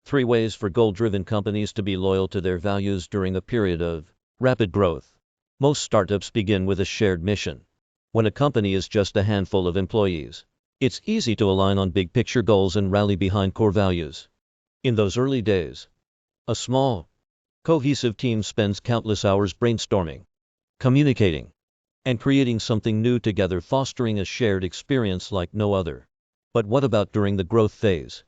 3 ways for goal-driven companies to be loyal to their values during a period of rapid growth. Most startups begin with a shared mission. When a company is just a handful of employees, it's easy to align on big-picture goals and rally behind core values. In those early days, a small, cohesive team spends countless hours brainstorming, communicating, and creating something new together, fostering a shared experience like no other. But what about during the growth phase?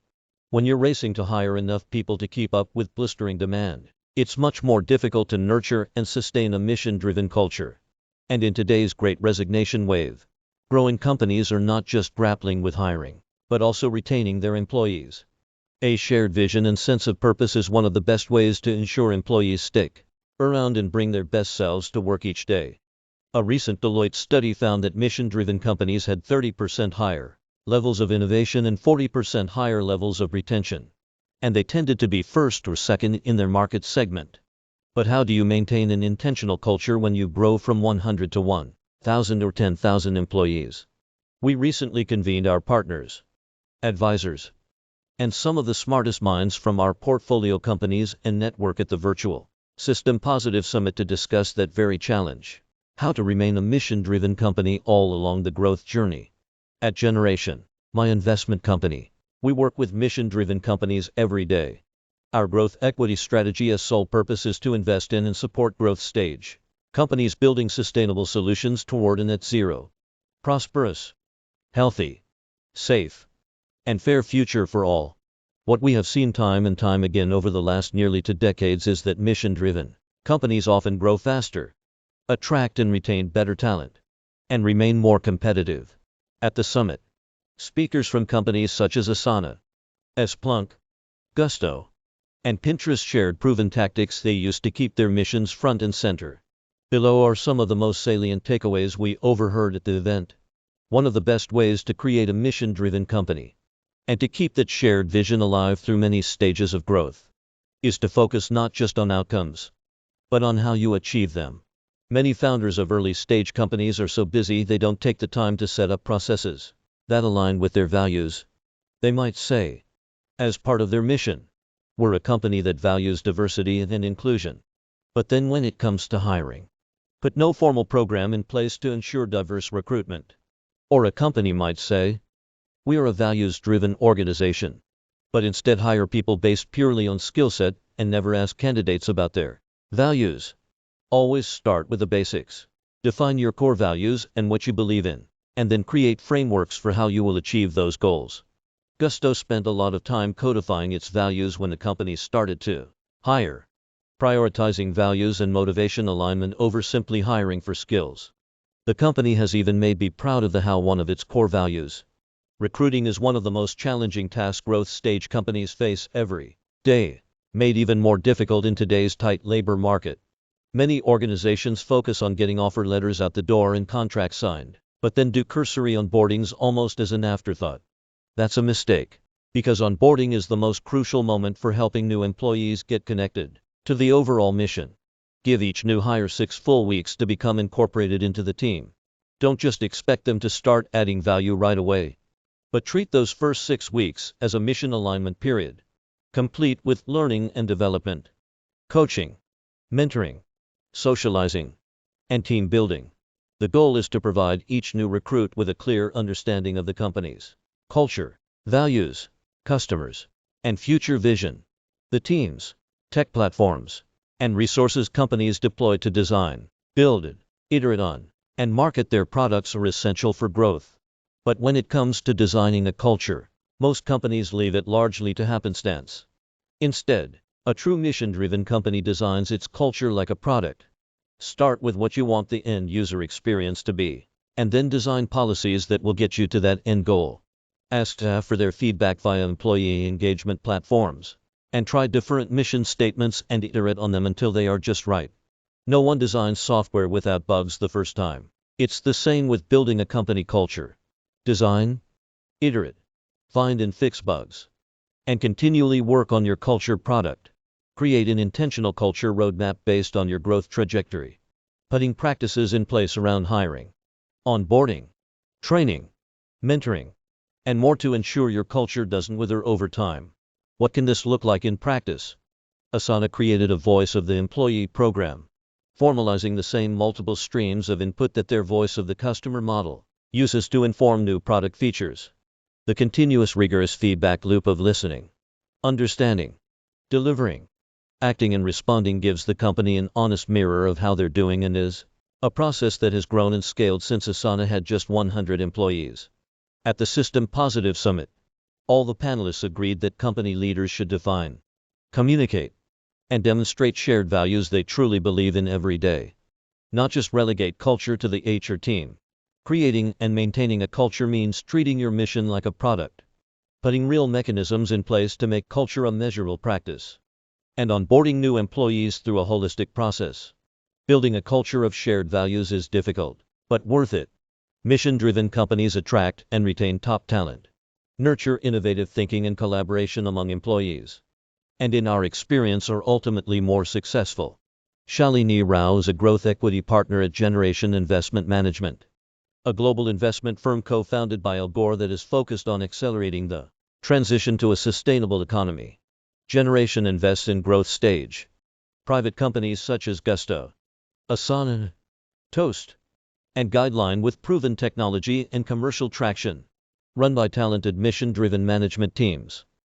When you're racing to hire enough people to keep up with blistering demand, it's much more difficult to nurture and sustain a mission-driven culture. And in today's Great Resignation wave, growing companies are not just grappling with hiring, but also retaining their employees. A shared vision and sense of purpose is one of the best ways to ensure employees stick around and bring their best selves to work each day. A recent Deloitte study found that mission-driven companies had 30% higher levels of innovation and 40% higher levels of retention. And they tended to be first or second in their market segment. But how do you maintain an intentional culture when you grow from 100 to 1,000 or 10,000 employees? We recently convened our partners, advisors, and some of the smartest minds from our portfolio companies and network at the virtual System Positive Summit to discuss that very challenge: how to remain a mission-driven company all along the growth journey. At Generation, my investment company, we work with mission-driven companies every day. Our growth equity strategy as sole purpose is to invest in and support growth stage companies building sustainable solutions toward a net zero, prosperous, healthy, safe, and fair future for all. What we have seen time and time again over the last nearly 2 decades is that mission-driven companies often grow faster, attract and retain better talent, and remain more competitive. At the summit, speakers from companies such as Asana, Splunk, Gusto, and Pinterest shared proven tactics they use to keep their missions front and center. Below are some of the most salient takeaways we overheard at the event. One of the best ways to create a mission-driven company, and to keep that shared vision alive through many stages of growth, is to focus not just on outcomes, but on how you achieve them. Many founders of early-stage companies are so busy they don't take the time to set up processes that align with their values. They might say, as part of their mission, we're a company that values diversity and inclusion. But then when it comes to hiring, put no formal program in place to ensure diverse recruitment. Or a company might say, we are a values-driven organization, but instead hire people based purely on skill set and never ask candidates about their values. Always start with the basics. Define your core values and what you believe in, and then create frameworks for how you will achieve those goals. Gusto spent a lot of time codifying its values when the company started to hire, prioritizing values and motivation alignment over simply hiring for skills. The company has even made me proud of one of its core values. Recruiting is one of the most challenging tasks growth stage companies face every day, made even more difficult in today's tight labor market. Many organizations focus on getting offer letters out the door and contracts signed, but then do cursory onboardings almost as an afterthought. That's a mistake, because onboarding is the most crucial moment for helping new employees get connected to the overall mission. Give each new hire 6 full weeks to become incorporated into the team. Don't just expect them to start adding value right away, but treat those first 6 weeks as a mission alignment period, complete with learning and development, coaching, mentoring, socializing, and team building. The goal is to provide each new recruit with a clear understanding of the company's culture, values, customers, and future vision. The teams, tech platforms, and resources companies deploy to design, build, iterate on, and market their products are essential for growth. But when it comes to designing a culture, most companies leave it largely to happenstance. Instead, a true mission-driven company designs its culture like a product. Start with what you want the end user experience to be, and then design policies that will get you to that end goal. Ask staff for their feedback via employee engagement platforms, and try different mission statements and iterate on them until they are just right. No one designs software without bugs the first time. It's the same with building a company culture. Design, iterate, find and fix bugs, and continually work on your culture product. Create an intentional culture roadmap based on your growth trajectory. Putting practices in place around hiring, onboarding, training, mentoring, and more to ensure your culture doesn't wither over time. What can this look like in practice? Asana created a voice of the employee program, formalizing the same multiple streams of input that their voice of the customer model uses to inform new product features. The continuous rigorous feedback loop of listening, understanding, delivering, acting and responding gives the company an honest mirror of how they're doing and is a process that has grown and scaled since Asana had just 100 employees. At the System Positive Summit, all the panelists agreed that company leaders should define, communicate, and demonstrate shared values they truly believe in every day. Not just relegate culture to the HR team. Creating and maintaining a culture means treating your mission like a product, putting real mechanisms in place to make culture a measurable practice, and onboarding new employees through a holistic process. Building a culture of shared values is difficult, but worth it. Mission-driven companies attract and retain top talent, nurture innovative thinking and collaboration among employees, and in our experience are ultimately more successful. Shalini Rao is a growth equity partner at Generation Investment Management, a global investment firm co-founded by Al Gore that is focused on accelerating the transition to a sustainable economy. Generation invests in growth stage private companies such as Gusto, Asana, Toast, and Guideline with proven technology and commercial traction, run by talented mission-driven management teams.